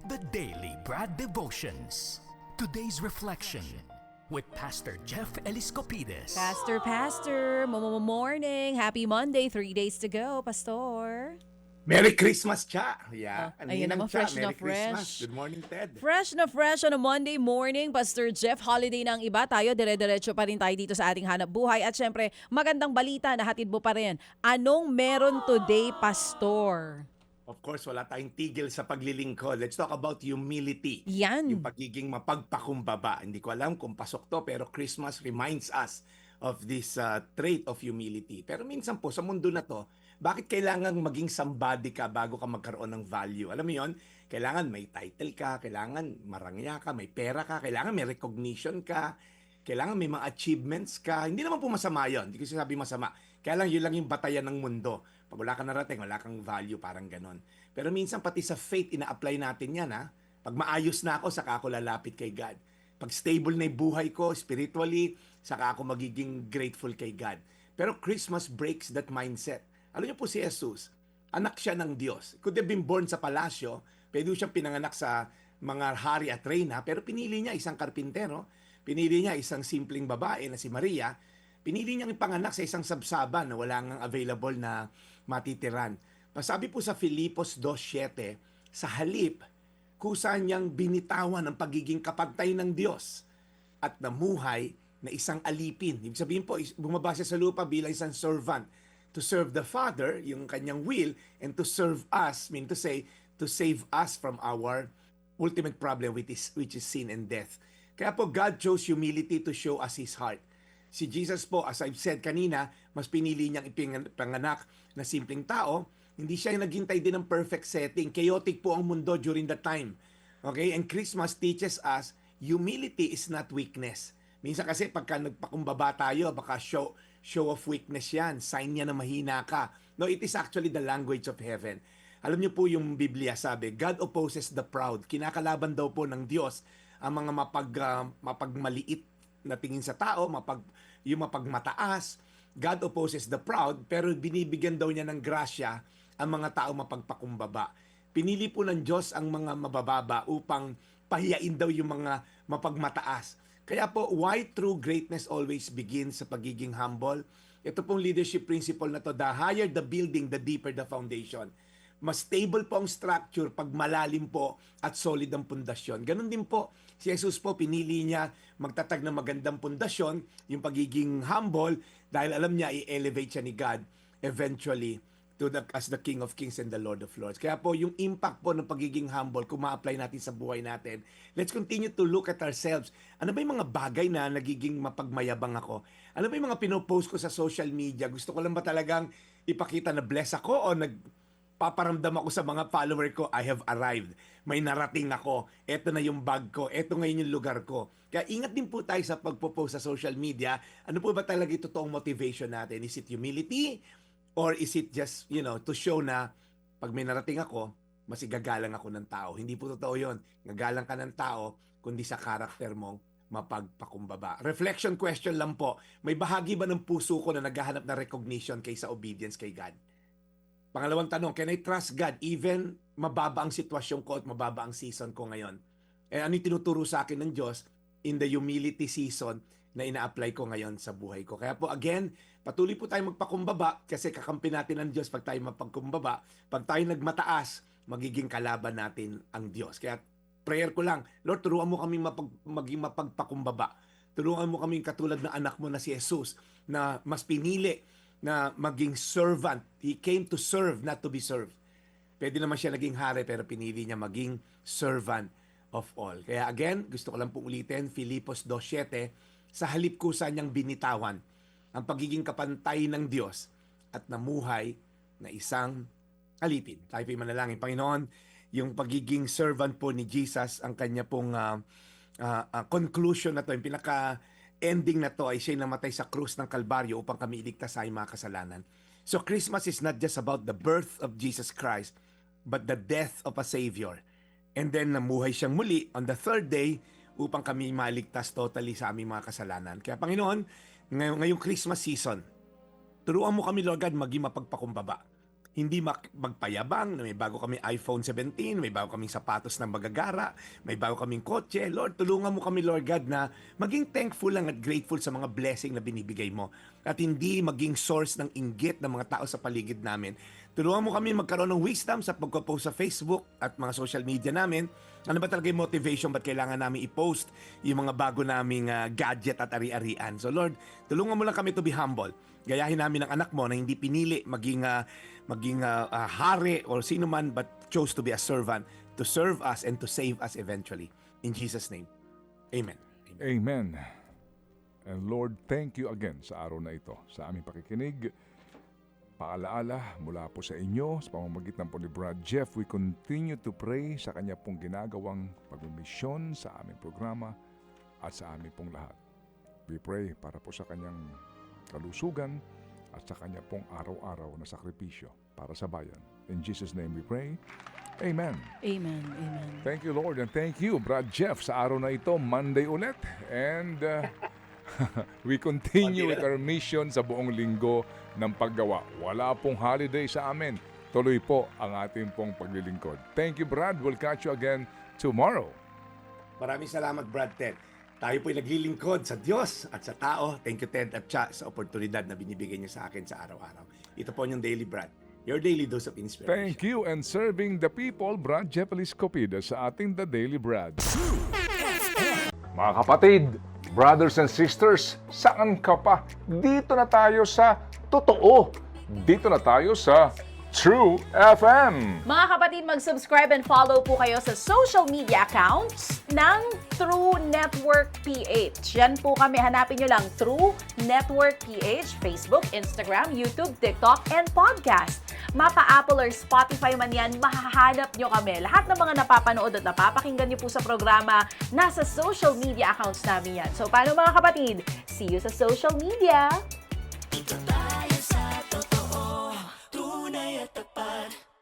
The Daily Brad Devotions. Today's reflection with Pastor Jeff Eliscopides. Pastor, morning. Happy Monday. 3 days to go, Pastor. Merry Christmas, Cha! Yeah, Ayun naman, Cha. fresh na Merry Christmas. fresh. Good morning, Ted. Fresh na fresh on a Monday morning, Pastor Jeff. Holiday na ang iba. Tayo, dire-diretso pa rin tayo dito sa ating hanap buhay. At syempre, magandang balita na hatid mo pa rin. Anong meron today, Pastor? Of course, wala tayong tigil sa paglilingkod. Let's talk about humility. Yan. Yung pagiging mapagpakumbaba. Hindi ko alam kung pasok to, pero Christmas reminds us of this trait of humility. Pero minsan po, sa mundo na to, bakit kailangan maging somebody ka bago ka magkaroon ng value? Alam mo yon? Kailangan may title ka, kailangan marangya ka, may pera ka, kailangan may recognition ka, kailangan may mga achievements ka. Hindi naman po masama yun. Hindi ko sinasabi masama. Kaya lang, yun lang yung batayan ng mundo. Pag wala ka narating, wala kang value, parang ganon. Pero minsan pati sa faith, ina-apply natin yan, ha? Pag maayos na ako, saka ako lalapit kay God. Pag stable na yung buhay ko, spiritually, saka ako magiging grateful kay God. Pero Christmas breaks that mindset. Alam niyo po si Jesus, anak siya ng Diyos. Could have been born sa palasyo, pwede siyang pinanganak sa mga hari at reyna, pero pinili niya isang karpintero, pinili niya isang simpleng babae na si Maria, pinili niyang ipanganak sa isang sabsaban na wala nang available na matitiran. Pasabi po sa Filipos 2:7, sa halip, kusa niyang binitawan ang pagiging kapantay ng Diyos at namuhay na isang alipin. Ibig sabihin po, bumaba siya sa lupa bilang isang servant to serve the Father, yung kanyang will, and to serve us, mean to say, to save us from our ultimate problem, which is sin and death. Kaya po, God chose humility to show us His heart. Si Jesus po, as I've said kanina, mas pinili niyang ipanganak na simpleng tao. Hindi siya naghintay din ng perfect setting. Chaotic po ang mundo during that time. Okay? And Christmas teaches us, humility is not weakness. Minsan kasi pagka nagpakumbaba tayo, baka show of weakness yan. Sign niya na mahina ka. No, it is actually the language of heaven. Alam niyo po yung Biblia sabi, God opposes the proud. Kinakalaban daw po ng Diyos ang mga mapagmaliit na tingin sa tao, yung mapagmataas. God opposes the proud, pero binibigyan daw niya ng grasya ang mga tao mapagpakumbaba. Pinili po ng Diyos ang mga mabababa upang pahiyain daw yung mga mapagmataas. Kaya po, why true greatness always begins sa pagiging humble? Ito pong leadership principle na to, the higher the building, the deeper the foundation. Mas stable po ang structure pag malalim po at solid ang pundasyon. Ganon din po, si Jesus po pinili niya magtatag ng magandang pundasyon, yung pagiging humble, dahil alam niya i-elevate siya ni God eventually as the King of Kings and the Lord of Lords. Kaya po yung impact po ng pagiging humble, kung ma-apply natin sa buhay natin, let's continue to look at ourselves. Ano ba yung mga bagay na nagiging mapagmayabang ako? Ano ba yung mga pinopost ko sa social media? Gusto ko lang ba talagang ipakita na bless ako o paparamdam ako sa mga follower ko, I have arrived. May narating ako. Ito na yung bag ko. Ito ngayon yung lugar ko. Kaya ingat din po tayo sa pagpo-post sa social media. Ano po ba talaga yung totoong motivation natin? Is it humility? Or is it just, to show na pag may narating ako, mas igagalang ako ng tao? Hindi po totoo yun. Gagalang ka ng tao, kundi sa karakter mong mapagpakumbaba. Reflection question lang po. May bahagi ba ng puso ko na naghahanap na recognition kaysa obedience kay God? Pangalawang tanong, can I trust God even mababa ang sitwasyon ko at mababa ang season ko ngayon? Ano yung tinuturo sa akin ng Diyos in the humility season na ina-apply ko ngayon sa buhay ko? Kaya po again, patuloy po tayo magpakumbaba kasi kakampi natin ang Diyos pag tayo mapagkumbaba. Pag tayo nagmataas, magiging kalaban natin ang Diyos. Kaya prayer ko lang, Lord, turuan mo kami maging mapagpakumbaba. Turuan mo kami katulad ng anak mo na si Jesus na mas pinili na maging servant. He came to serve, not to be served. Pwede naman siya naging hari, pero pinili niya maging servant of all. Kaya again, gusto ko lang pong ulitin, Filipos 2:7, sa halip kusa niyang binitawan ang pagiging kapantay ng Diyos at namuhay na isang alipin. Tayo po'y manalangin. Panginoon, yung pagiging servant po ni Jesus, ang kanya pong conclusion na to, yung pinaka-ending na to ay siya namatay sa krus ng Kalbaryo upang kami iligtas sa aming mga kasalanan. So Christmas is not just about the birth of Jesus Christ, but the death of a Savior. And then namuhay siyang muli on the third day upang kami maligtas totally sa aming mga kasalanan. Kaya Panginoon, ngayong Christmas season, turuan mo kami, Lord God, maging mapagpakumbaba. hindi magpayabang, na may bago kami iPhone 17, may bago kaming sapatos ng magagara, may bago kaming kotse. Lord, tulungan mo kami, Lord God, na maging thankful lang at grateful sa mga blessing na binibigay mo. At hindi maging source ng inggit ng mga tao sa paligid namin. Tulungan mo kami magkaroon ng wisdom sa pagpo-post sa Facebook at mga social media namin. Ano ba talaga yung motivation? Ba't kailangan namin i-post yung mga bago naming gadget at ari-arian? So Lord, tulungan mo lang kami to be humble. Gayahin namin ang anak mo na hindi pinili maging hari or sino man, but chose to be a servant to serve us and to save us eventually. In Jesus' name, Amen. Amen. And Lord, thank you again sa araw na ito, sa aming pakikinig. Paalaala mula po sa inyo, sa pamamagitan po ni Brad Jeff, we continue to pray sa kanya pong ginagawang pagmimisyon sa aming programa at sa aming pong lahat. We pray para po sa kanyang kalusugan at sa kanya pong araw-araw na sakripisyo para sa bayan. In Jesus' name we pray. Amen. Amen. Amen. Thank you, Lord, and thank you, Brad Jeff, sa araw na ito, Monday ulit. And we continue with our mission sa buong linggo ng paggawa. Wala pong holiday sa amin. Tuloy po ang ating pong paglilingkod. Thank you, Brad. We'll catch you again tomorrow. Maraming salamat, Brad Ted. Tayo po'y naglilingkod sa Diyos at sa tao. Thank you, Ted at Cha, sa oportunidad na binibigay niyo sa akin sa araw-araw. Ito po yung Daily Brad. Your daily dose of inspiration. Thank you, and serving the people, Brad Jeff Eliscopida sa ating The Daily Brad. Mga kapatid, brothers and sisters, saan ka pa? Dito na tayo sa totoo. Dito na tayo sa True FM. Mga kapatid, mag-subscribe and follow po kayo sa social media accounts ng True Network PH. Yan po kami. Hanapin nyo lang True Network PH, Facebook, Instagram, YouTube, TikTok, and podcast. Mapa Apple or Spotify man yan, mahahanap nyo kami. Lahat ng mga napapanood at napapakinggan nyo po sa programa, nasa social media accounts namin yan. So, paano mga kapatid? See you sa social media!